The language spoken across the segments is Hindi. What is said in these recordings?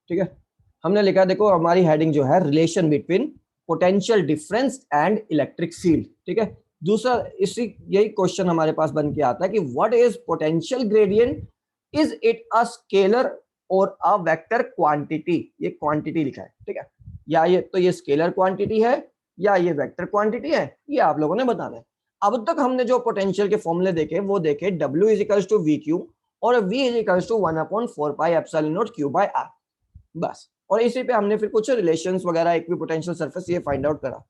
ठीक है, हमने लिखा देखो हमारी हेडिंग जो है relation between potential difference and electric field. ठीक है, दूसरा इसी यही क्वेश्चन हमारे पास बन के आता है कि what is potential gradient, is it a scalar और अ वेक्टर क्वांटिटी। ये क्वांटिटी लिखा है, ठीक है, या ये स्केलर क्वांटिटी है या ये वेक्टर क्वांटिटी है, ये आप लोगों ने बताना है। अब तक हमने जो पोटेंशियल के फॉर्मूले देखे वो देखे W is equals to V Q और V is equals to 1/4 pi epsilon naught Q by R, बस। और इसी पे हमने फिर कुछ रिलेशंस वगैरह इक्विपोटेंशियल सरफेस ये फाइंड आउट करा।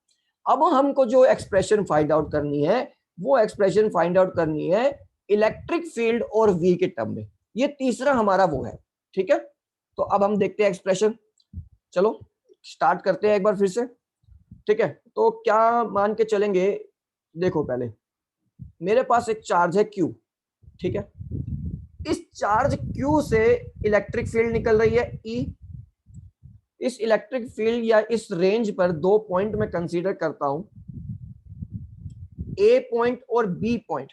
अब हमको जो एक्सप्रेशन फाइंड आउट करनी है वो एक्सप्रेशन फाइंड आउट करनी है इलेक्ट्रिक फील्ड और V के टर्म में। ये तीसरा हमारा वो है, ठीक है। तो अब हम देखते हैं एक्सप्रेशन, चलो स्टार्ट करते हैं एक बार फिर से, ठीक है। तो क्या मान के चलेंगे, देखो पहले मेरे पास एक चार्ज है Q, ठीक है, इस चार्ज Q से इलेक्ट्रिक फील्ड निकल रही है E। इस इलेक्ट्रिक फील्ड या इस रेंज पर दो पॉइंट मैं कंसीडर करता हूं, A पॉइंट और B पॉइंट।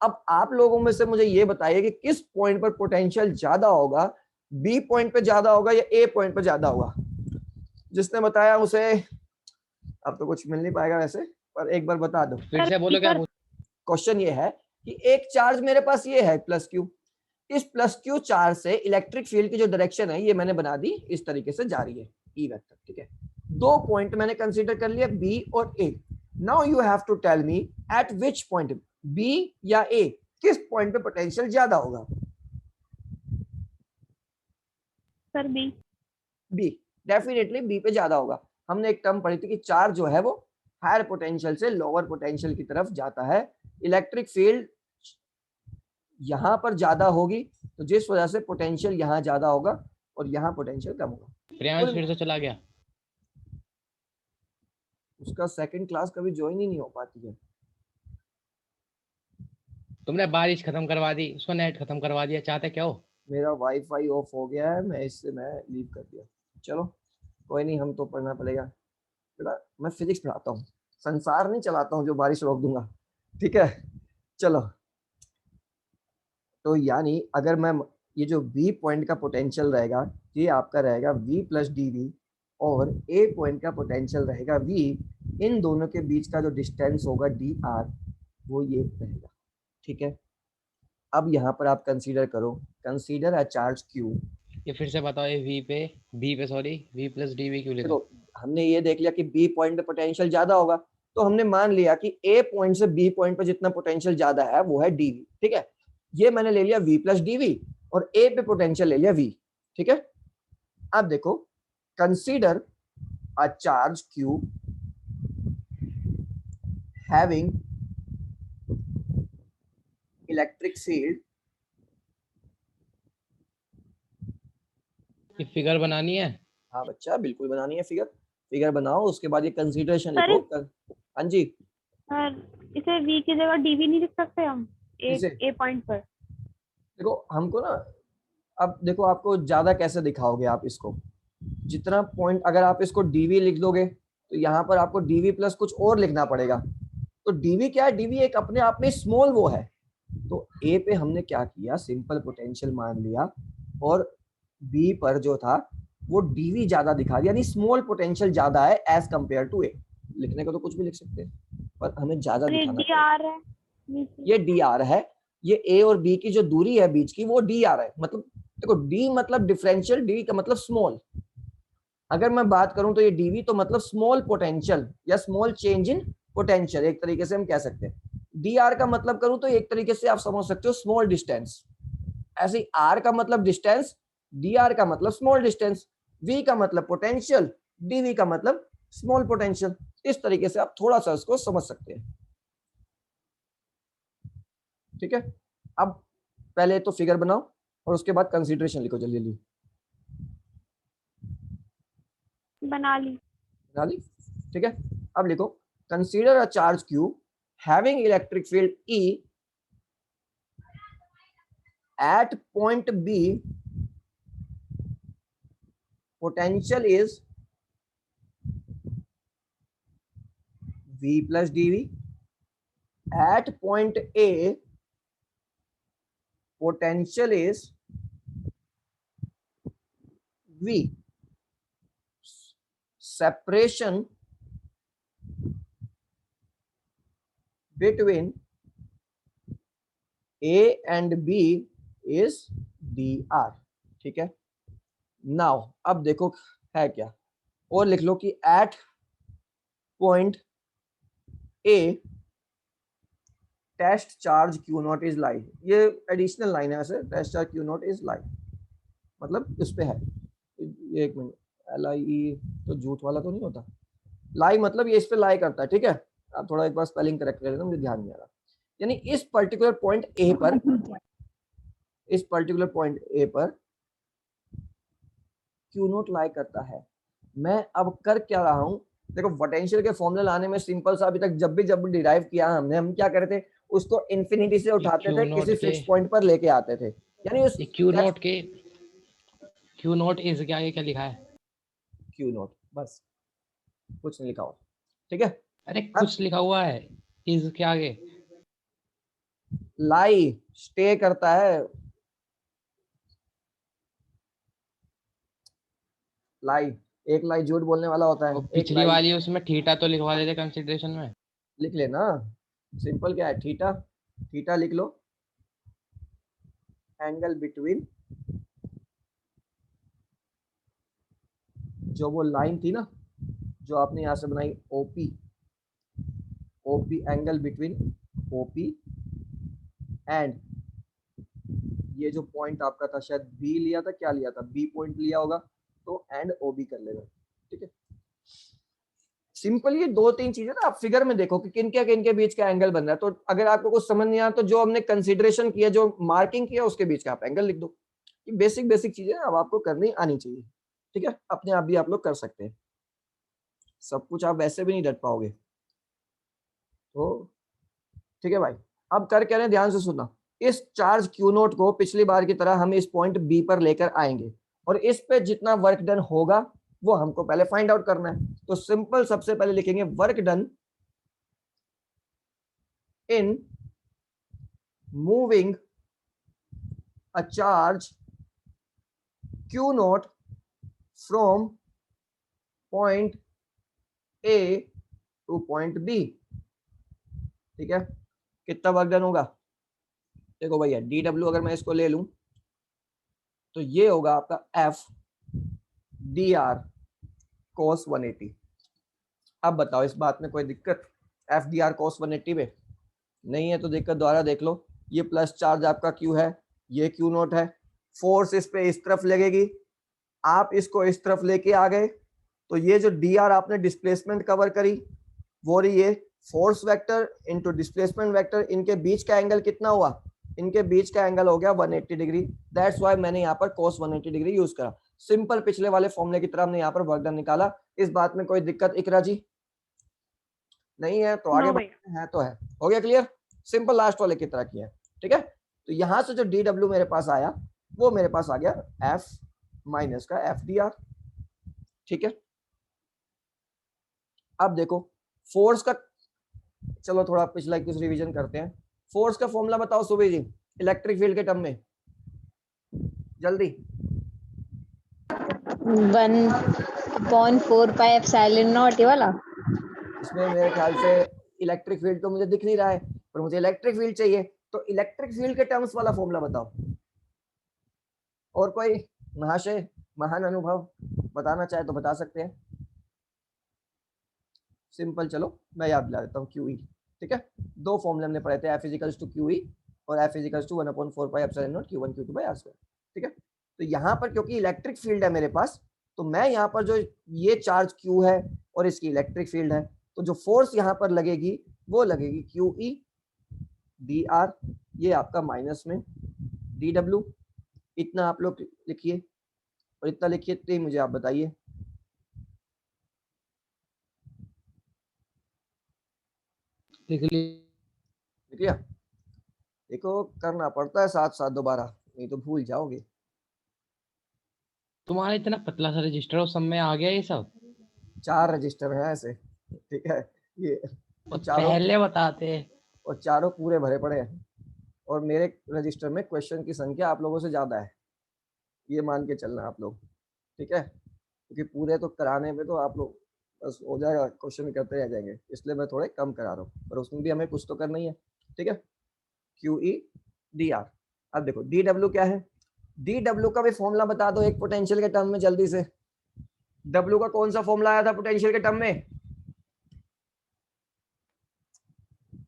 अब आप लोगों में से मुझे ये बताइए कि किस पॉइंट पर पोटेंशियल ज्यादा होगा, B पॉइंट पे ज्यादा होगा या A पॉइंट पे ज्यादा होगा। जिसने बताया उसे अब तो कुछ मिल नहीं पाएगा वैसे, पर एक बार बता दो। फिर से बोलो क्या क्वेश्चन ये है कि एक चार्ज मेरे पास ये है प्लस Q, इस प्लस Q चार्ज से इलेक्ट्रिक फील्ड की जो डायरेक्शन है ये मैंने बना दी इस तरीके से जा रही है E वेक्टर, ठीक है। दो पॉइंट मैंने कंसीडर कर लिया B और A। Now you have to tell me at which point, B या A, किस पॉइंट पे पोटेंशियल ज्यादा होगा। Sir B. B, definitely B पे ज्यादा होगा। हमने एक टर्म पढ़ी थी कि चार्ज जो है वो हायर पोटेंशियल से लोअर पोटेंशियल की तरफ जाता है, इलेक्ट्रिक फील्ड यहां पर ज्यादा होगी तो जिस वजह से पोटेंशियल यहां ज्यादा होगा और यहां पोटेंशियल कम होगा। प्रियांश फिर से चला गया, उसका सेकंड क्लास कभी ज्वाइन ही नहीं हो पाती है। तुमने बारिश खत्म करवा दी, उसको नेट खत्म करवा दिया, चाहते क्या हो। मेरा वाईफाई ऑफ हो गया है, मैं लीव कर दिया। चलो कोई नहीं, हम तो पढ़ना पड़ेगा बेटा, मैं फिजिक्स पढ़ाता हूँ, संसार नहीं चलाता हूँ जो बारिश रोक दूंगा, ठीक है। चलो तो यानी अगर मैं ये जो V पॉइंट का पोटेंशियल रहेगा ये आपका रहेगा V प्लस डी और A पॉइंट का पोटेंशियल रहेगा V, इन दोनों के बीच का जो डिस्टेंस होगा dr वो ये रहेगा, ठीक है। अब यहाँ पर आप कंसीडर करो, कंसीडर अ चार्ज Q। ये फिर से बताओ, ये बी पे सॉरी V प्लस डी क्यों लिखा। देखो हमने ये देख लिया कि B पॉइंट पे पोटेंशियल ज्यादा होगा, तो हमने मान लिया कि A पॉइंट से B पॉइंट पे जितना पोटेंशियल ज्यादा है वो है dV, ठीक है। ये मैंने ले लिया V प्लस डी और A पे पोटेंशियल ले लिया V, ठीक है। अब देखो consider a charge Q having electric field. ये फिगर बनानी है। हाँ बच्चा बिल्कुल बनानी है फिगर, फिगर बनाओ उसके बाद ये कंसीडरेशन सर लिखो। हाँ जी, सर इसे वी की जगह डीवी नहीं लिख सकते हम इसे ए पॉइंट पर। देखो हमको ना, अब देखो आपको ज्यादा कैसे दिखाओगे आप इसको, जितना पॉइंट अगर आप इसको डीवी लिख दोगे तो यहाँ पर आपको डीवी प्लस कुछ और लिखना पड़ेगा। तो डीवी क्या है, डीवी एक अपने आप में स्मॉल वो है। तो ए पे हमने क्या किया, सिंपल पोटेंशियल मान लिया और बी पर जो था वो डीवी ज्यादा दिखा दिया, यानी स्मॉल पोटेंशियल ज्यादा है एज कंपेयर टू ए। लिखने को तो कुछ भी लिख सकते हैं पर हमें ज्यादा ये दिखाना डी पड़ेगा। आर है नीचे। ये डी आर है, ये ए और बी की जो दूरी है बीच की वो डी आर है। मतलब देखो डी मतलब डिफरेंशियल, डी का मतलब स्मॉल। अगर मैं बात करूं तो ये डीवी तो मतलब स्मॉल पोटेंशियल या स्मॉल चेंज इन पोटेंशियल, एक तरीके से हम कह सकते हैं। डी आर का मतलब करूं तो एक तरीके से आप समझ सकते हो स्मॉल डिस्टेंस। ऐसे ही आर का मतलब डिस्टेंस, डी आर का मतलब स्मॉल डिस्टेंस, वी का मतलब पोटेंशियल, डीवी का मतलब स्मॉल पोटेंशियल। इस तरीके से आप थोड़ा सा इसको समझ सकते हैं, ठीक है। अब पहले तो फिगर बनाओ और उसके बाद कंसीडरेशन लिखो जल्दी जल्दी। बना ली। बना ली, ठीक है। अब लिखो consider a charge Q having electric field E at point B, potential is V plus dV. At point A, potential is V separation between A and B is dr, ठीक है। नाउ अब देखो है क्या, और लिख लो कि at point A test charge Q naught is lie, ये एडिशनल लाइन है वैसे, test charge Q naught is lie मतलब इस पे है, ये एक मिनट, LIE तो झूठ वाला तो नहीं होता, लाई मतलब ये इस पे लाई करता है, ठीक है। आप थोड़ा एक बार स्पेलिंग करेक्ट कर लेना, मुझे ध्यान नहीं आ रहा। यानी इस पर्टिकुलर पॉइंट ए पर, इस पर्टिकुलर पॉइंट ए पर Q नॉट लाई करता है। मैं अब कर क्या रहा हूं, देखो पोटेंशियल के फॉर्मूले लाने में सिंपल सा, अभी तक जब भी डिराइव किया हमने, हम क्या करते थे, उसको इन्फिनिटी से उठाते थे, किसी फिक्स पॉइंट पर लेके आते थे, यानी उस क्यू नॉट इज क्या, ये क्या लिखा है? Q नॉट, बस कुछ नहीं लिखा हुआ, ठीक है। अरे कुछ लिखा हुआ है इज के आगे। लाई स्टे करता है, लाई, एक लाई झूठ बोलने वाला होता है, और एक पिछली लाई वाली उसमें थीटा तो लिखवा देते कंसीडरेशन में। लिख लेना, सिंपल क्या है, थीटा, थीटा लिख लो, एंगल बिटवीन, जो वो लाइन थी ना जो आपने यहां से बनाई OP, OP angle between OP and ये जो पॉइंट आपका था, शायद बी लिया था, क्या लिया था, बी पॉइंट लिया होगा, तो एंड ओबी कर लेना, ठीक है। सिंपल ये दो तीन चीजें ना, आप फिगर में देखो कि किनके बीच का एंगल बन रहा है, तो अगर आपको कुछ समझ नहीं आया तो जो हमने कंसीडरेशन किया, जो मार्किंग किया, उसके बीच का आप एंगल लिख दो। ये बेसिक बेसिक चीजें अब आपको करनी आनी चाहिए, ठीक है, अपने आप भी आप लोग कर सकते हैं, सब कुछ आप वैसे भी नहीं डट पाओगे, तो ठीक है भाई। अब कर क्या रहे हैं, ध्यान से सुनना, इस चार्ज Q नोट को पिछली बार की तरह हम इस पॉइंट B पर लेकर आएंगे, और इस पे जितना वर्क डन होगा वो हमको पहले फाइंड आउट करना है। तो सिंपल सबसे पहले लिखेंगे work done in moving a charge Q note from point A two point B, ठीक है। कितना वर्क डन होगा, देखो भैया DW अगर मैं इसको ले लूं तो ये होगा आपका F dr cos 180। अब बताओ इस बात में कोई दिक्कत, F dr cos 180 में नहीं है तो दिक्कत, द्वारा देख लो, ये प्लस चार्ज आपका Q है, ये Q नोट है, फोर्स इस पे इस तरफ लगेगी, आप इसको इस तरफ लेके आ गए, तो ये जो dr आपने डिस्प्लेसमेंट कवर करी वो रही ये force vector into displacement vector, इनके बीच का एंगल कितना हुआ, इनके बीच का एंगल हो गया 180 डिग्री, दैट्स व्हाई मैंने यहाँ पर cos 180 डिग्री यूज करा। सिंपल पिछले वाले फॉर्मूले की तरह हमने यहाँ पर वर्क डन निकाला। इस बात में कोई दिक्कत इकरा जी नहीं है तो आगे है तो है, हो गया क्लियर, सिंपल लास्ट वाले की तरह किया, ठीक है। तो यहां से जो DW मेरे पास आया वो मेरे पास आ गया F माइनस का FDR, ठीक है। अब देखो फोर्स का, चलो थोड़ा पिछला कुछ रिवीजन करते हैं, फोर्स का फॉर्मूला बताओ सुबह जी, इलेक्ट्रिक फील्ड के टर्म में जल्दी। 1/4 पाई एप्सिलॉन नॉट, ये वाला। इसमें मेरे ख्याल से इलेक्ट्रिक फील्ड तो मुझे दिख नहीं रहा है, पर मुझे इलेक्ट्रिक फील्ड चाहिए, तो इलेक्ट्रिक फील्ड के टर्म्स वाला फॉर्मूला बताओ। और कोई महाशय महान अनुभव बताना चाहे तो बता सकते हैं, सिंपल चलो मैं याद दिला देता हूँ, QE, ठीक है। दो फॉर्मूले हमने पढ़े थे, F इजिकल्स टू QE और F is equals to 1/4 pi epsilon naught Q1 Q2 by R square, ठीक है। तो यहाँ पर क्योंकि इलेक्ट्रिक फील्ड है मेरे पास, तो मैं यहाँ पर जो ये चार्ज Q है और इसकी इलेक्ट्रिक फील्ड है, तो जो फोर्स यहाँ पर लगेगी वो लगेगी QE dr, ये आपका माइनस में DW, इतना आप लोग लिखिए और इतना लिखिए, तो मुझे आप बताइए। लिख ली। लिख लिया, देखो करना पड़ता है साथ साथ दोबारा, नहीं तो भूल जाओगे। तुम्हारा इतना पतला सा रजिस्टर और सब में आ गया ये सब, 4 रजिस्टर हैं ऐसे, ठीक है, ये और चारों, पहले बताते। और चारों पूरे भरे पड़े हैं, और मेरे रजिस्टर में क्वेश्चन की संख्या आप लोगों से ज्यादा है, ये मान के चलना आप लोग, ठीक है, क्योंकि पूरे तो कराने में तो आप लोग बस हो जाएगा, क्वेश्चन करते रह जाएंगे, इसलिए मैं थोड़े कम करा रहा हूँ, पर उसमें भी हमें कुछ तो करना ही है। ठीक है, क्यू ई डी आर। अब देखो डी डब्ल्यू क्या है, डी डब्ल्यू का भी फॉर्मूला बता दो एक पोटेंशियल के टर्म में जल्दी से। डब्ल्यू का कौन सा फॉर्मूला आया था पोटेंशियल के टर्म में?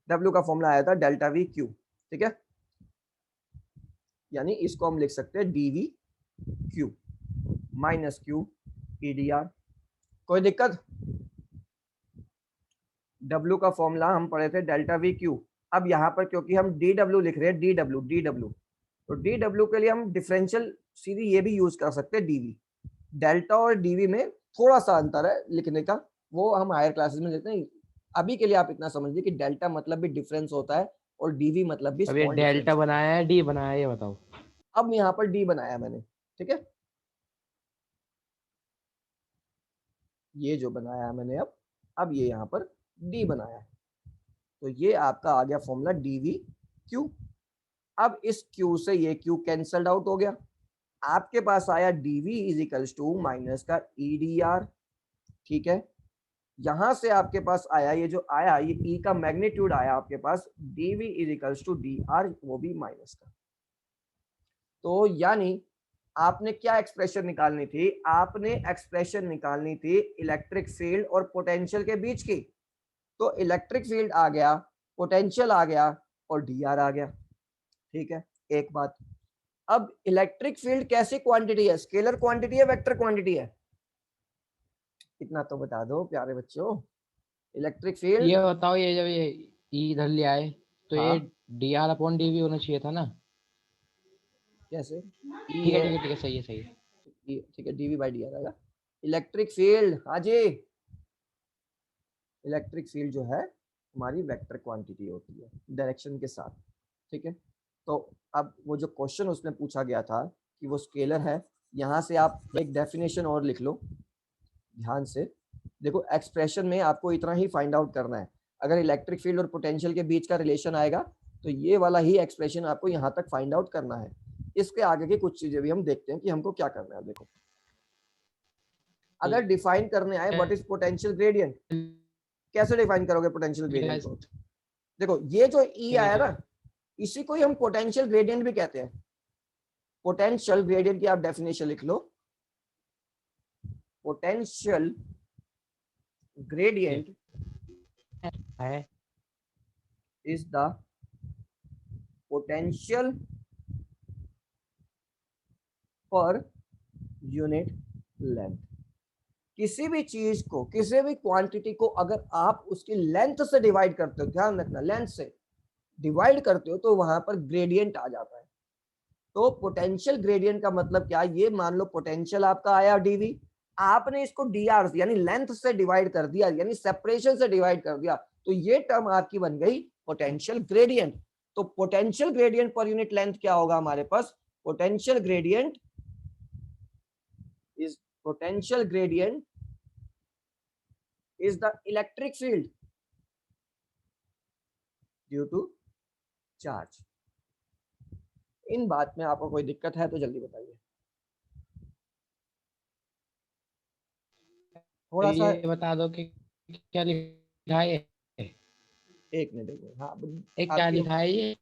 डब्ल्यू का फॉर्मूला आया था डेल्टा वी क्यू। ठीक है, यानी इसको हम लिख सकते हैं DV Q minus Q E D R. कोई दिक्कत? डब्ल्यू का फॉर्मूला हम पढ़े थे डेल्टा वी क्यू। अब यहाँ पर क्योंकि हम डी डब्ल्यू लिख रहे हैं, डी डब्ल्यू, तो डी डब्ल्यू के लिए हम डिफरेंशियल सीधी ये भी यूज कर सकते हैं डीवी। डेल्टा और डीवी में थोड़ा सा अंतर है लिखने का, वो हम हायर क्लासेस में लेते हैं। अभी के लिए आप इतना समझिए कि डेल्टा मतलब भी डिफरेंस होता है और डीवी मतलब भी अब ये स्मॉल डेल्टा डिफरेंस। बनाया है डी बनाया है, ये बताओ। अब यहाँ पर डी बनाया मैंने, ठीक है, ये जो बनाया है मैंने अब ये यहाँ पर डी बनाया है, तो ये आपका आ गया फॉर्मूला डीवी क्यू। अब इस क्यू से ये क्यू कैंसल्ड आउट हो गया, आपके पास आया DV is equals to minus का ई डी आर। ठीक है, यहां से आपके पास आया, ये जो आया ये ई का मैग्नीट्यूड आया आपके पास, DV is equals to D R, वो भी माइनस का। तो यानी आपने क्या एक्सप्रेशन निकालनी थी? आपने एक्सप्रेशन निकालनी थी इलेक्ट्रिक फील्ड और पोटेंशियल के बीच की। तो इलेक्ट्रिक फील्ड आ गया, पोटेंशियल आ गया और डी आर आ गया। ठीक है, एक बात। अब इलेक्ट्रिक फील्ड कैसी क्वांटिटी है? स्केलर क्वांटिटी है, वेक्टर क्वांटिटी है? इतना तो बता दो प्यारे बच्चों। इलेक्ट्रिक फील्ड, ये बताओ, ये जब ये ई इधर ले आए तो ये हाँ D R upon D V होना चाहिए था ना। कैसे? ई ठीक है है, ठीक है ठीक है, सही है सही है। ठीक है, डीवी बाई डी आर आएगा। इलेक्ट्रिक फील्ड, हाँ जी, इलेक्ट्रिक फील्ड जो है हमारी वेक्टर क्वांटिटी होती है डायरेक्शन के साथ। ठीक है, तो अब वो जो क्वेश्चन उसमें पूछा गया था कि वो स्केलर है, यहाँ से आप एक डेफिनेशन और लिख लो ध्यान से। देखो एक्सप्रेशन में आपको इतना ही फाइंड आउट करना है, अगर इलेक्ट्रिक फील्ड और पोटेंशियल के बीच का रिलेशन आएगा तो ये वाला ही एक्सप्रेशन आपको यहाँ तक फाइंड आउट करना है। इसके आगे की कुछ चीजें भी हम देखते हैं कि हमको क्या करना है। देखो अगर डिफाइन करने आए व्हाट इज पोटेंशियल ग्रेडियंट, कैसे डिफाइन करोगे पोटेंशियल ग्रेडियंट को? देखो ये जो ई आया ना, इसी को ही हम पोटेंशियल ग्रेडियंट भी कहते हैं। पोटेंशियल ग्रेडियंट की आप डेफिनेशन लिख लो, पोटेंशियल ग्रेडियंट है is the potential per unit length। किसी भी चीज को, किसी भी क्वांटिटी को अगर आप उसकी लेंथ से डिवाइड करते हो, ध्यान रखना लेंथ से डिवाइड करते हो तो वहां पर ग्रेडियंट आ जाता है। तो पोटेंशियल ग्रेडियंट का मतलब क्या? ये मान लो पोटेंशियल आपका आया डीवी, आपने इसको डी आर यानी लेंथ से डिवाइड कर दिया, यानी सेपरेशन से डिवाइड कर दिया, तो ये टर्म आपकी बन गई पोटेंशियल ग्रेडियंट। तो पोटेंशियल ग्रेडियंट पर यूनिट लेंथ क्या होगा हमारे पास? Potential gradient is the electric field due to charge. इन बात में आपको कोई दिक्कत है तो जल्दी बताइए। थोड़ा सा ये बता दो कि क्या लिखा है। एक मिनट, हाँ एक क्या आपकी, लिखा है ये?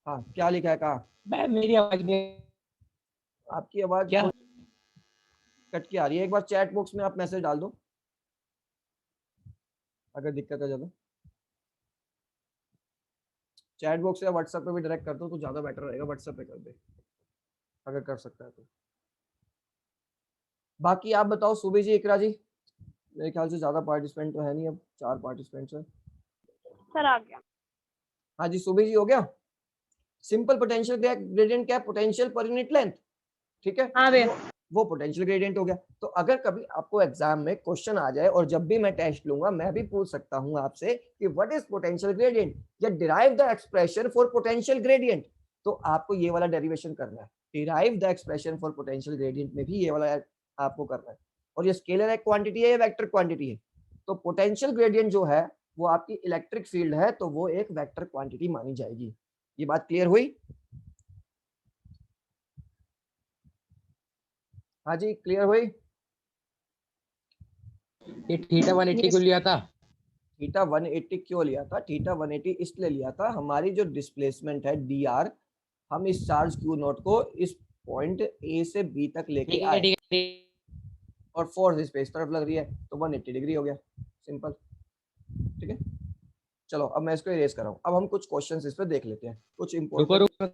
हाँ क्या लिखा है? कहा मेरी आवाज नहीं। आपकी आवाज क्या? कट के आ रही है, एक बार चैट बॉक्स में आप मैसेज डाल दो अगर दिक्कत है ज्यादा। चैट बॉक्स या व्हाट्सएप पे भी डायरेक्ट कर दो तो ज्यादा बेटर रहेगा, व्हाट्सएप पे कर दे अगर कर सकता है तो। बाकी आप बताओ सुबह जी, इकरा जी, मेरे ख्याल से ज्यादा पार्टिसिपेंट तो है नहीं, अब 4 पार्टिसिपेंट्स हैं। सर आ गया। हाँ जी सुबह जी, हो गया। सिंपल पोटेंशियल ग्रेडियंट क्या है? Potential per unit length. ठीक है, हाँ भैया। वो पोटेंशियल ग्रेडियंट हो गया। तो अगर कभी आपको एग्जाम में क्वेश्चन आ जाए और जब भी मैं टेस्ट लूंगा मैं भी पूछ सकता हूं आपसे कि व्हाट इज पोटेंशियल ग्रेडियंट या derive the expression for potential gradient, तो आपको ये वाला डेरिवेशन करना है। Derive the expression for potential gradient में भी ये वाला आपको करना है। और ये स्केलर है, क्वांटिटी है या वेक्टर क्वांटिटी है? तो पोटेंशियल ग्रेडियंट जो है वो आपकी इलेक्ट्रिक फील्ड है, तो वो एक वेक्टर क्वांटिटी मानी जाएगी। ये बात क्लियर हुई? हाँ जी, क्लियर हुई? ये थीटा 180 क्यों लिया था? थीटा 180 क्यों लिया था? थीटा 180 इसलिए लिया था, हमारी जो डिस्प्लेसमेंट है dr, हम इस चार्ज q नॉट को इस पॉइंट a से b तक लेके ठीक है आए ठीक है ठीक और फोर्स इस पे इस तरफ लग रही है, तो 180 डिग्री हो गया, सिंपल। ठीक है, चलो अब मैं इसको इरेज कर रहा हूँ। अब हम कुछ क्वेश्चंस इस पे देख लेते हैं, कुछ रुको इंपॉर्टेंट। रुको।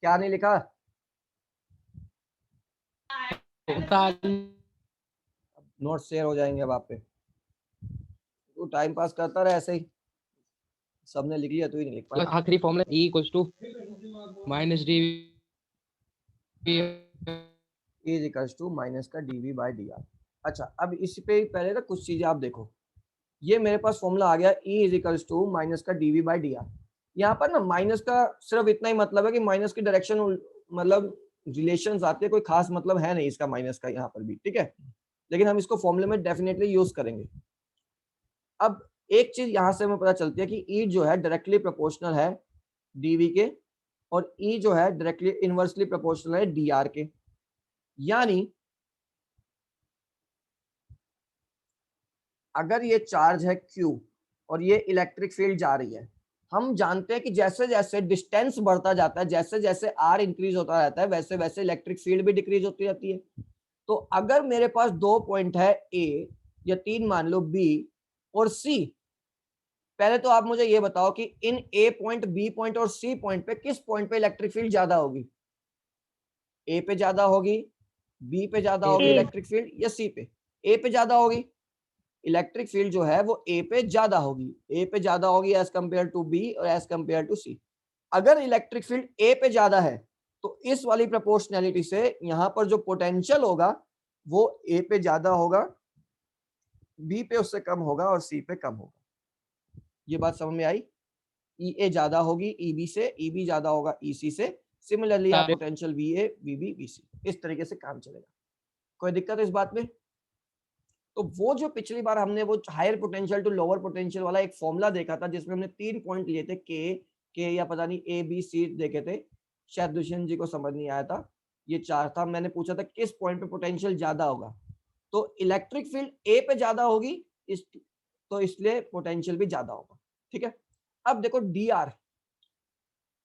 क्या नहीं लिखा? नोट शेयर हो जाएंगे अब आप पे, तो टाइम पास करता रहे ऐसे ही, सबने लिख लिया तो ही नहीं लिख पाया। आखिरी formula E equals to minus D is equals to minus का dv बाई dr। अच्छा, अब इस पे पहले ना कुछ चीजें आप देखो, ये मेरे पास फॉर्मूला आ गया E is equals to minus का dv बाई dr। यहाँ पर ना माइनस का सिर्फ इतना ही मतलब है कि माइनस की डायरेक्शन मतलब रिलेशंस आते हैं, कोई खास मतलब है नहीं इसका माइनस का यहाँ पर भी, ठीक है, लेकिन हम इसको फॉर्मूले में डेफिनेटली यूज करेंगे। अब एक चीज यहाँ से हमें पता चलती है कि E जो है डायरेक्टली प्रोपोर्शनल है dv के, और E जो है डायरेक्टली इनवर्सली प्रोपोर्शनल है dr के। यानी अगर ये चार्ज है q और ये इलेक्ट्रिक फील्ड जा रही है, हम जानते हैं कि जैसे जैसे डिस्टेंस बढ़ता जाता है, जैसे जैसे r इंक्रीज होता रहता है, वैसे वैसे इलेक्ट्रिक फील्ड भी डिक्रीज होती रहती है। तो अगर मेरे पास दो पॉइंट है a या तीन मान लो b और c, पहले तो आप मुझे ये बताओ कि इन a पॉइंट, b पॉइंट और c पॉइंट पे किस पॉइंट पे इलेक्ट्रिक फील्ड ज्यादा होगी? a पे ज्यादा होगी, b पे ज्यादा होगी A। इलेक्ट्रिक फील्ड, या c पे? a पे ज्यादा होगी। इलेक्ट्रिक फील्ड जो है वो ए पे ज्यादा होगी, ए पे ज्यादा होगी एज कंपेयर टू बी और एज कंपेयर टू सी। अगर इलेक्ट्रिक फील्ड ए पे ज्यादा है तो इस वाली प्रोपोर्शनैलिटी से यहां पर जो पोटेंशियल होगा वो ए पे ज्यादा होगा, बी पे उससे कम होगा और सी पे कम होगा। ये बात समझ में आई? ई ए ज्यादा होगी ई बी से, ई बी ज्यादा होगा ई सी से। सिमिलरली आप potential V A V B V C, इस तरीके से काम चलेगा। कोई दिक्कत है इस बात में? तो वो जो पिछली बार हमने वो higher potential to lower potential वाला एक फॉर्मूला देखा था, जिसमें हमने 3 पॉइंट लिए थे, के या पता नहीं ए बी सी देखे थे, शायद दुष्यंत जी को समझ नहीं आया था। ये 4 था, मैंने पूछा था किस पॉइंट पे पोटेंशियल ज्यादा होगा, तो इलेक्ट्रिक फील्ड ए पे ज्यादा होगी, तो इसलिए पोटेंशियल भी ज्यादा होगा। ठीक है, अब देखो डी आर,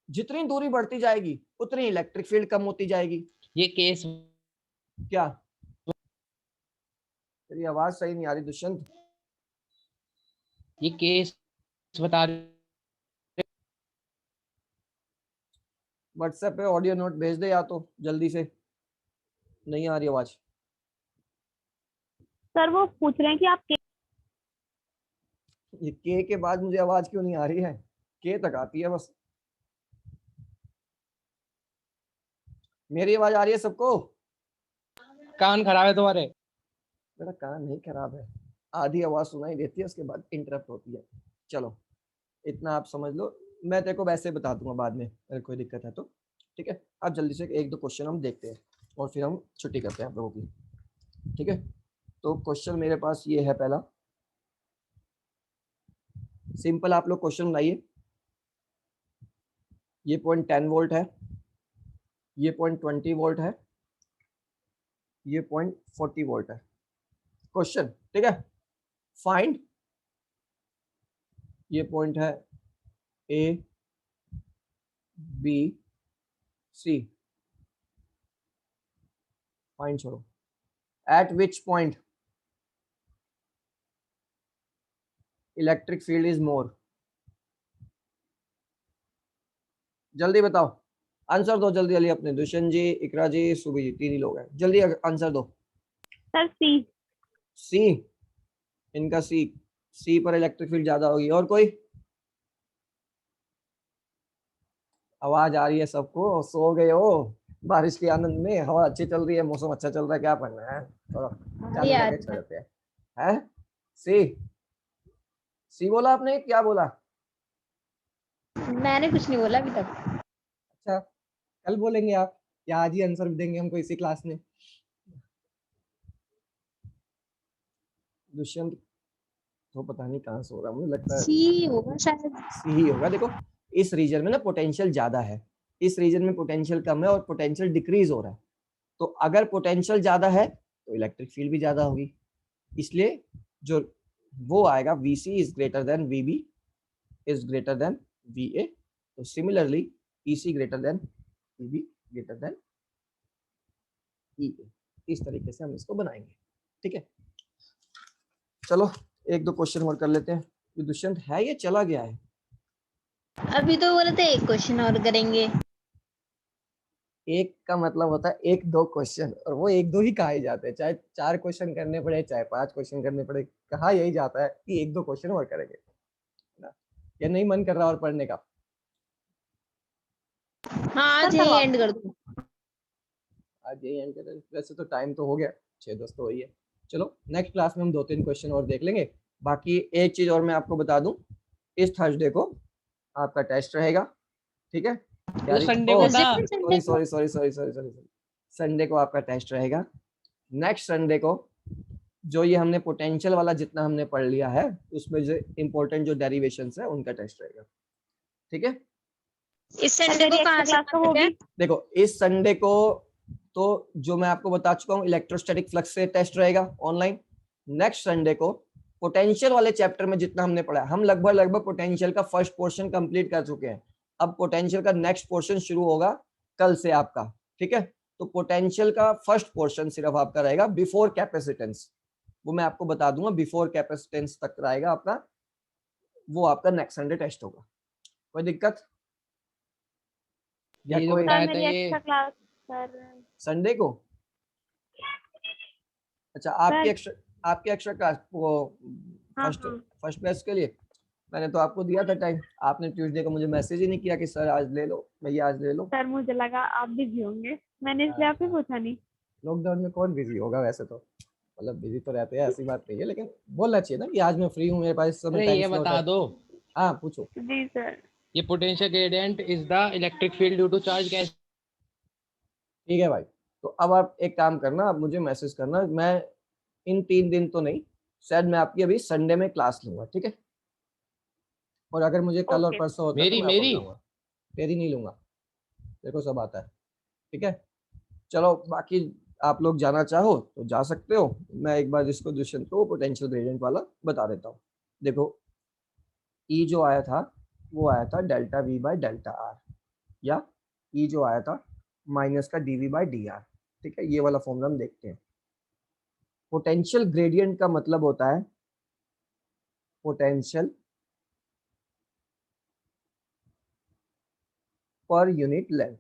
जितनी दूरी बढ़ती जाएगी उतनी इलेक्ट्रिक फील्ड कम होती जाएगी। ये केस क्या तेरी आवाज सही नहीं आ रही दुष्यंत? ये केस बता व्हाट्सएप पे ऑडियो नोट भेज दे या तो जल्दी से, नहीं आ रही आवाज। सर वो पूछ रहे हैं कि आप ये के बाद मुझे आवाज क्यों नहीं आ रही है? के तक आती है बस। मेरी आवाज आ रही है सबको? कान खराब है तुम्हारे? मेरा कान नहीं खराब है, आधी आवाज सुनाई देती है, उसके बाद इंटरप्ट होती है। चलो इतना आप समझ लो, मैं तेरे को वैसे बता दूंगा बाद में अगर कोई दिक्कत है तो। ठीक है, अब जल्दी से एक दो क्वेश्चन हम देखते हैं और फिर हम छुट्टी करते हैं आप लोगों की। ठीक है, तो क्वेश्चन मेरे पास ये है पहला, सिंपल आप लोग क्वेश्चन बनाइए। ये पॉइंट 10 वोल्ट है, ये पॉइंट 20 वोल्ट है, ये पॉइंट 40 वोल्ट है। क्वेश्चन, ठीक है, फाइंड, ये पॉइंट है ए बी सी, फाइंड छोड़ो, eight which point electric field is more. जल्दी बताओ, आंसर दो जल्दी जल्दी अपने, दुष्यंत जी, इकरा जी, सुबी जी, तीन ही लोग हैं, जल्दी आंसर दो। सर सी। सी, इनका सी, सी पर इलेक्ट्रिक फील्ड ज्यादा होगी। और कोई? आवाज आ रही है सबको? सो गए हो बारिश के आनंद में? हवा अच्छी चल रही है, मौसम अच्छा चल रहा है, क्या पढ़ना है, थोड़ा चालू यार करके चलते हैं। है सी, सी बोला आपने, क्या बोला? मैंने कुछ नहीं बोला अभी तक। अच्छा, कल बोलेंगे आप, या आज ही आंसर देंगे हमको इसी क्लास में? दुष्यंत तो पता नहीं कहाँ सो रहा, मुझे लगता है सी होगा शायद। सी ही होगा। देखो इस रीजन में ना पोटेंशियल ज्यादा है, इस रीजन में पोटेंशियल कम है और पोटेंशियल डिक्रीज हो रहा है। तो अगर पोटेंशियल ज्यादा है तो इलेक्ट्रिक फील्ड भी ज्यादा होगी, इसलिए जो वो आएगा VC is greater than VB is greater than VA। तो similarly EC greater than VB greater than EA। इस तरीके से हम इसको बनाएंगे, ठीक है। चलो एक दो क्वेश्चन और कर लेते हैं। ये दुष्यंत है ये चला गया है? अभी तो बोले थे एक क्वेश्चन और करेंगे। एक का मतलब होता है एक दो क्वेश्चन, और वो एक दो ही कहा जाते हैं, चाहे 4 क्वेश्चन करने पड़े चाहे 5 क्वेश्चन करने पड़े, कहा यही जाता है कि एक दो क्वेश्चन और करेंगे ना। ये नहीं मन कर रहा और पढ़ने का? हाँ आज यही एंड कर दो। आज यही एंड कर, वैसे तो टाइम तो हो गया, 6-10 तो वही है। चलो नेक्स्ट क्लास में हम 2-3 क्वेश्चन और देख लेंगे। बाकी एक चीज और मैं आपको बता दूं, इस थर्सडे को आपका टेस्ट रहेगा, ठीक है। वो संडे को था। सॉरी, संडे को आपका टेस्ट रहेगा। नेक्स्ट संडे को जो ये हमने पोटेंशियल वाला जितना हमने पढ़ लिया है उसमें जो इम्पोर्टेंट जो डेरिवेशंस है उनका टेस्ट रहेगा, ठीक है। इस संडे को कहाँ क्लास तो होगी? देखो इस संडे को तो जो मैं आपको बता चुका हूँ इलेक्ट्रोस्टैटिक फ्लक्स से टेस्ट रहेगा ऑनलाइन। नेक्स्ट संडे को पोटेंशियल वाले चैप्टर में जितना हमने पढ़ा, हम लगभग पोटेंशियल का फर्स्ट पोर्शन कंप्लीट कर चुके हैं। अब पोटेंशियल का नेक्स्ट पोर्शन शुरू होगा कल से आपका, ठीक है। तो पोटेंशियल का फर्स्ट पोर्शन सिर्फ आपका रहेगा बिफोर कैपेसिटेंस, वो मैं आपको बता दूंगा, बिफोर कैपेसिटेंस तक रहेगा आपका, वो आपका नेक्स्ट संडे टेस्ट होगा। कोई दिक्कत या ये जो कोई बताया था मेरी ये एक्स्ट्रा क्लास सर। संडे को? अच्छा आपके एक्स्ट्रा क्लास वो हाँ, फर्स्ट क्लास के लिए मैंने तो आपको दिया था टाइम, आपने ट्यूसडे को मुझे मैसेज ही नहीं किया कि सर आज ले लो, भैया आज ले लो। सर मुझे लगा आप बिजी होंगे, मैंने इसलिए आपसे पूछा नहीं। लॉकडाउन में कौन बिजी होगा, वैसे तो मतलब बिजी तो रहते हैं, ऐसी बात नहीं है, लेकिन बोलना चाहिए ना कि आज मैं फ्री हूँ, मेरे पास इस समय अरे टाइम ये स्लॉट बता है। दो, हाँ पूछो। जी सर। ये potential gradient is the electric field due to charge कैसे? ठीक है भाई, तो अब आप एक काम करना, आप मुझे मैसेज करना, मैं इन 3 दिन तो नहीं, शायद मैं आपकी अभी संडे में क्लास लूंगा, ठीक है। और अगर मुझे कल और ओके। परसों होता है तो मेरी मैं आपको मेरी बुलाऊंगा। तेरी नहीं लूंगा, देखो सब आता है, ठीक है। चलो बाकी आप लोग जाना चाहो तो जा सकते हो, मैं एक बार इसको दुष्यंत को पोटेंशियल ग्रेडियंट वाला बता देता हूँ। देखो ई जो आया था वो आया था delta V by delta R, या ई जो आया था माइनस का dV बाई dr, ठीक है। ये वाला फॉर्मूला हम देखते हैं। पोटेंशियल ग्रेडियंट का मतलब होता है पोटेंशियल पर यूनिट लेंथ,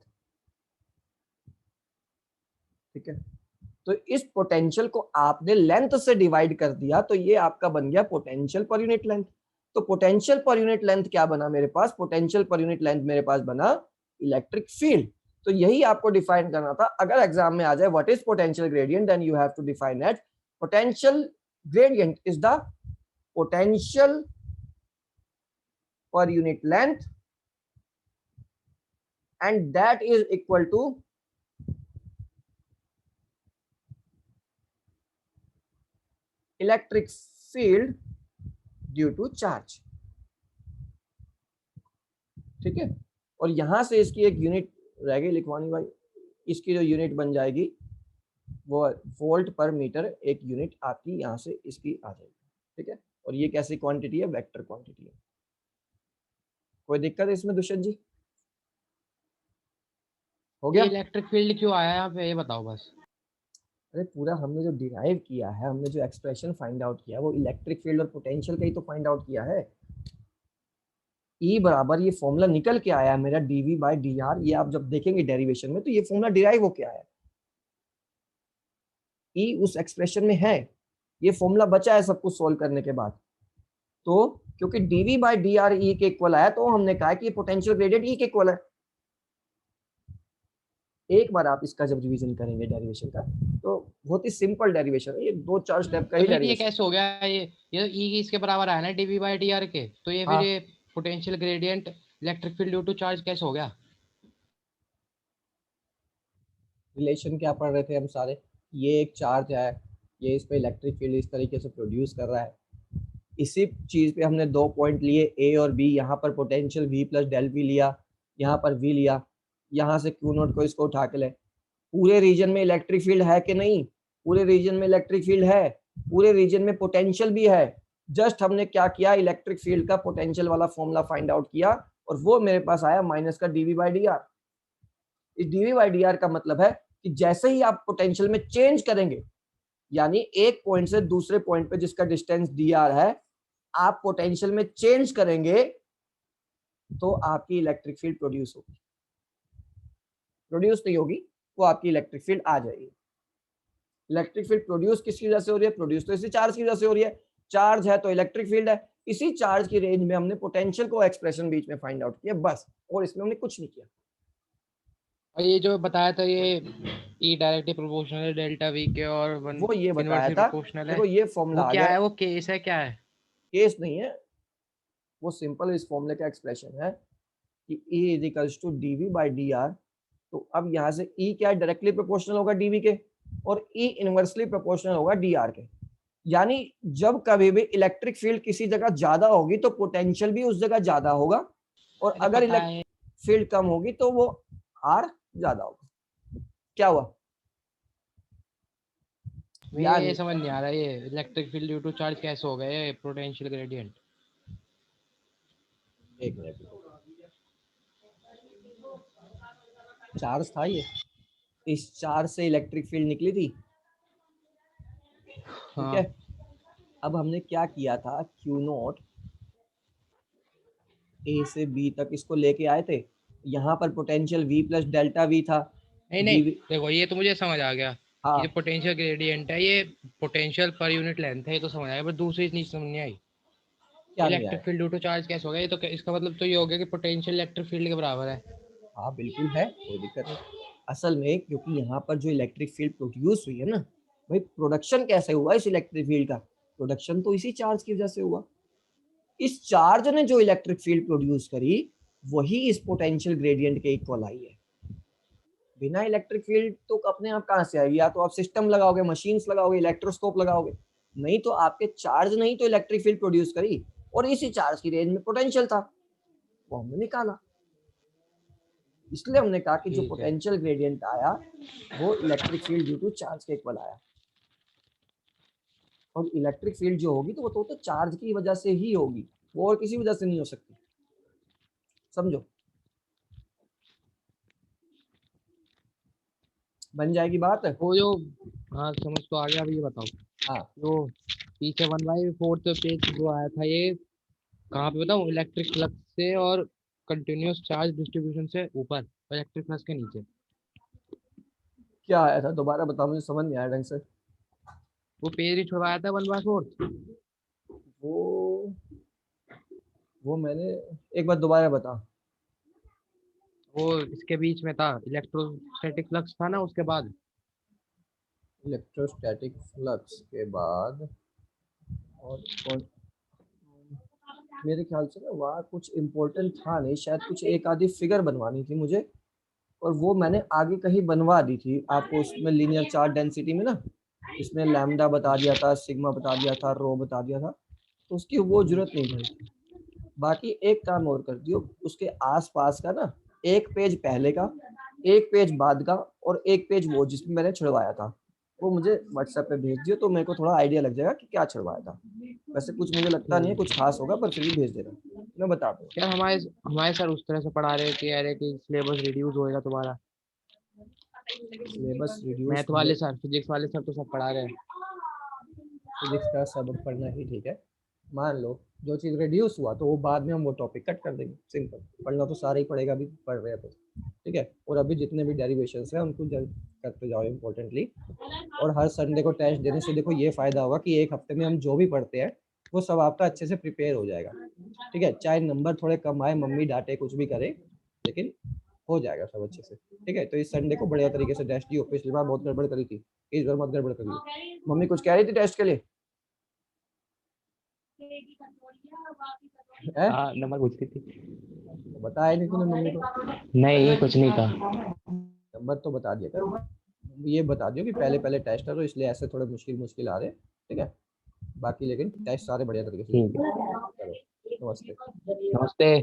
ठीक है। तो इस पोटेंशियल को आपने लेंथ से डिवाइड कर दिया तो ये आपका बन गया पोटेंशियल पर यूनिट लेंथ। तो पोटेंशियल पर यूनिट लेंथ क्या बना मेरे पास? पोटेंशियल पर यूनिट लेंथ मेरे पास बना इलेक्ट्रिक फील्ड। तो यही आपको डिफाइन करना था। अगर एग्जाम में आ जाए what is potential gradient, then you have to define it. Potential gradient is the potential per unit length and that is equal to electric field due to charge, ठीक है। और यहां से इसकी एक यूनिट रह गई लिखवानी भाई, इसकी जो यूनिट बन जाएगी वो वोल्ट पर मीटर, एक यूनिट आपकी यहां से इसकी आ जाएगी, ठीक है। और ये कैसी क्वांटिटी है? वेक्टर क्वांटिटी है। कोई दिक्कत है इसमें दुष्यंत जी? हो गया? ये इलेक्ट्रिक फील्ड क्यों आया यहाँ पे ये बताओ बस। अरे पूरा हमने जो डिराइव किया है, हमने जो एक्सप्रेशन फाइंड आउट किया वो इलेक्ट्रिक फील्ड और पोटेंशियल का ही तो फाइंड आउट किया है। E बराबर ये फॉर्मूला निकल के आया है मेरा dV बाई dr, ये आप जब देखेंगे डेरिवेशन में तो ये फॉर्मूला डिराइव होके आया है। E उस एक्सप्रेशन में है, ये फॉर्मूला बचा है सब कुछ सोल्व करने के बाद। तो क्योंकि dV बाई dr E के इक्वल आया तो हमने कहा कि पोटेंशियल ग्रेडियंट E के इक्वल है। एक बार आप इसका जब रिवीजन करेंगे डेरिवेशन का तो बहुत ही सिंपल डेरिवेशन है, ये 2-4 स्टेप का ही तो फिर ये डेरिवेशन। कैसे हो गया? ये ई इसके बराबर आया ना dV बाई dr के, तो ये फिर हाँ। ये potential gradient electric field due to charge कैसे हो गया? रिलेशन क्या पढ़ रहे थे हम सारे? ये एक चार्ज है, ये इस पे इलेक्ट्रिक फील्ड इस तरीके से प्रोड्यूस कर रहा है। इसी चीज पे हमने 2 पॉइंट लिए A और B, यहाँ पर potential V plus del V लिया, यहाँ पर V लिया। यहाँ से क्यू नॉट को इसको उठा के ले, पूरे रीजन में इलेक्ट्रिक फील्ड है कि नहीं, पूरे रीजन में इलेक्ट्रिक फील्ड है, पूरे रीजन में पोटेंशियल भी है। जस्ट हमने क्या किया, इलेक्ट्रिक फील्ड का पोटेंशियल वाला फॉर्मूला फाइंड आउट किया और वो मेरे पास आया माइनस का डीवी बाई डी आर। इस डीवी बाई डी आर का मतलब है कि जैसे ही आप पोटेंशियल में चेंज करेंगे, यानी एक पॉइंट से दूसरे पॉइंट पे जिसका डिस्टेंस डी आर है, आप पोटेंशियल में चेंज करेंगे तो आपकी इलेक्ट्रिक फील्ड प्रोड्यूस होगी, प्रोड्यूस नहीं होगी, वो आपकी इलेक्ट्रिक फील्ड आ जाएगी। इलेक्ट्रिक फील्ड प्रोड्यूस किसकी वजह से हो रही है, प्रोड्यूस तो इसी चार्ज की वजह से हो रही है, चार्ज है तो इलेक्ट्रिक फील्ड है। इसी चार्ज की रेंज में हमने पोटेंशियल को एक्सप्रेशन बीच में फाइंड आउट किया बस, और इसमें हमने कुछ नहीं किया। और ये जो बताया था ये ई डायरेक्टली प्रोपोर्शनल है डेल्टा वी के और वन वो ये बताया इनवर्सली था, प्रोपोर्शनल है। देखो ये फॉर्मूला वो आ क्या गया, है, वो केस है, क्या है? केस नहीं है, वो सिंपल इस फॉर्मूले का एक्सप्रेशन है कि E is equals to DV by D R. तो अब यहाँ से E क्या डायरेक्टली प्रोपोर्शनल होगा डीवी के, और E इनवर्सली प्रोपोर्शनल होगा डी आर के। यानी जब कभी भी इलेक्ट्रिक फील्ड किसी जगह ज्यादा होगी तो पोटेंशियल भी उस जगह ज्यादा होगा, और अरे अगर पता इलेक्ट्रिक है, फील्ड कम होगी तो वो आर ज्यादा होगा। क्या हुआ, मुझे ये यानी समझ नहीं आ रहा ये electric field due to charge कैसे हो गया ये पोटेंशियल ग्रेडियंट। एक मिनट, चार्ज था ये, इस चार्ज से इलेक्ट्रिक फील्ड निकली थी, ठीक हाँ है। अब हमने क्या किया था, क्यू नॉट ए से बी तक इसको लेके आए थे, यहाँ पर potential V plus delta V था। नहीं नहीं, dV देखो ये तो मुझे समझ आ गया। ये जो हाँ, पोटेंशियल ग्रेडियंट है ये पोटेंशियल पर यूनिट लेंथ है, ये तो समझ आया, पर दूसरी चीज समझ नहीं आई। क्या नहीं इलेक्ट्रिक आया, फील्ड ड्यू टू चार्ज कैसे हो गया, ये तो इसका मतलब तो ये हो गया कि पोटेंशियल इलेक्ट्रिक फील्ड के बराबर है। हाँ बिल्कुल है, कोई दिक्कत नहीं। असल में क्योंकि यहाँ पर जो इलेक्ट्रिक फील्ड प्रोड्यूस हुई है ना भाई, प्रोडक्शन कैसे हुआ इस इलेक्ट्रिक फील्ड का, प्रोडक्शन तो इसी चार्ज की वजह से हुआ। इस चार्ज ने जो इलेक्ट्रिक फील्ड प्रोड्यूस करी वही इस पोटेंशियल ग्रेडियंट के इक्वल आई है। बिना इलेक्ट्रिक फील्ड तो अपने आप कहाँ से आएगी, या तो आप सिस्टम लगाओगे, मशीन्स लगाओगे, इलेक्ट्रोस्कोप लगाओगे, नहीं तो आपके चार्ज नहीं तो इलेक्ट्रिक फील्ड प्रोड्यूस करी, और इसी चार्ज की रेंज में पोटेंशियल था, वो हमने निकाला। इसलिए हमने कहा कि जो ठीक है। पोटेंशियल ग्रेडियंट आया वो electric field due to charge के इक्वल आया, और इलेक्ट्रिक फील्ड जो होगी तो वो तो चार्ज की वजह से ही होगी, वो और किसी वजह से नहीं हो सकती, समझो। बन जाएगी बात। वो जो, हाँ समझ तो आ गया। अब ये बताओ, हाँ जो पीछे 1/4 पेज जो आया था ये कहाँ पे बताऊँ, इलेक्ट्रिक फ्लक्स से और कंटिन्यूअस चार्ज डिस्ट्रीब्यूशन से ऊपर, इलेक्ट्रिक फ्लक्स के नीचे। क्या आया था दोबारा बताओ, मुझे समझ नहीं आया ढंग से। वो पेज ही छुड़वाया था 1/4। वो वो मैंने, एक बार दोबारा बता। वो इसके बीच में था, इलेक्ट्रोस्टैटिक फ्लक्स था ना, उसके बाद। इलेक्ट्रोस्टैटिक फ्लक्स के बाद और कौन, मेरे ख्याल से ना वहाँ कुछ इम्पोर्टेंट था नहीं, शायद कुछ एक आधी फिगर बनवानी थी मुझे, और वो मैंने आगे कहीं बनवा दी थी आपको, उसमें लीनियर चार्ज डेंसिटी में ना, इसमें लैम्डा बता दिया था, सिग्मा बता दिया था, रो बता दिया था, तो उसकी वो जरूरत नहीं पड़ी। बाकी एक काम और कर दियो, उसके आसपास का ना एक पेज पहले का, एक पेज बाद का, और एक पेज वो जिसमें मैंने छुड़वाया था, वो मुझे व्हाट्सएप पे भेज दियो तो मेरे को थोड़ा आइडिया लग जाएगा कि क्या छुड़वाया था। वैसे कुछ मुझे लगता नहीं है कुछ खास होगा, पर फिर भी भेज देना, मैं बता दूंगा। यार हमारे हमारे सर उस तरह से पढ़ा रहे थे यार कि सिलेबस रिड्यूस होएगा तुम्हारा। सिलेबस रिड्यूस, मैथ वाले सर, फिजिक्स वाले सर तो सब पढ़ा रहे हैं। फिजिक्स का सबक पढ़ना ही ठीक है, मान लो जो चीज़ रिड्यूस हुआ तो वो बाद में हम वो टॉपिक कट कर देंगे, सिंपल। पढ़ना तो सारा ही पड़ेगा, अभी पढ़ रहे हैं तो ठीक है। और अभी जितने भी डेरिवेशन हैं उनको जल्द करते जाओ इम्पोर्टेंटली। और हर संडे को टेस्ट देने से देखो ये फ़ायदा होगा कि एक हफ्ते में हम जो भी पढ़ते हैं वो सब आपका अच्छे से प्रिपेयर हो जाएगा, ठीक है। चाहे नंबर थोड़े कम आए, मम्मी डांटे, कुछ भी करे, लेकिन हो जाएगा सब अच्छे से, ठीक है। तो इस संडे को बढ़िया तरीके से टेस्ट दियो, पिछली बार बहुत गड़बड़ करी थी, इस बार मत गड़बड़ करिए। मम्मी कुछ कह रही थी टेस्ट के लिए, है? हाँ नंबर पूछती थी। बताया नहीं तूने मम्मी को? नहीं कुछ नहीं कहा। नंबर तो बता दिया कर, ये बता दियो कि पहले पहले टेस्ट है तो इसलिए ऐसे थोड़े मुश्किल मुश्किल आ रहे हैं, ठीक है। बाकी लेकिन टेस्ट सारे बढ़िया तरीके से ठीक चलो, नमस्ते। नमस्ते।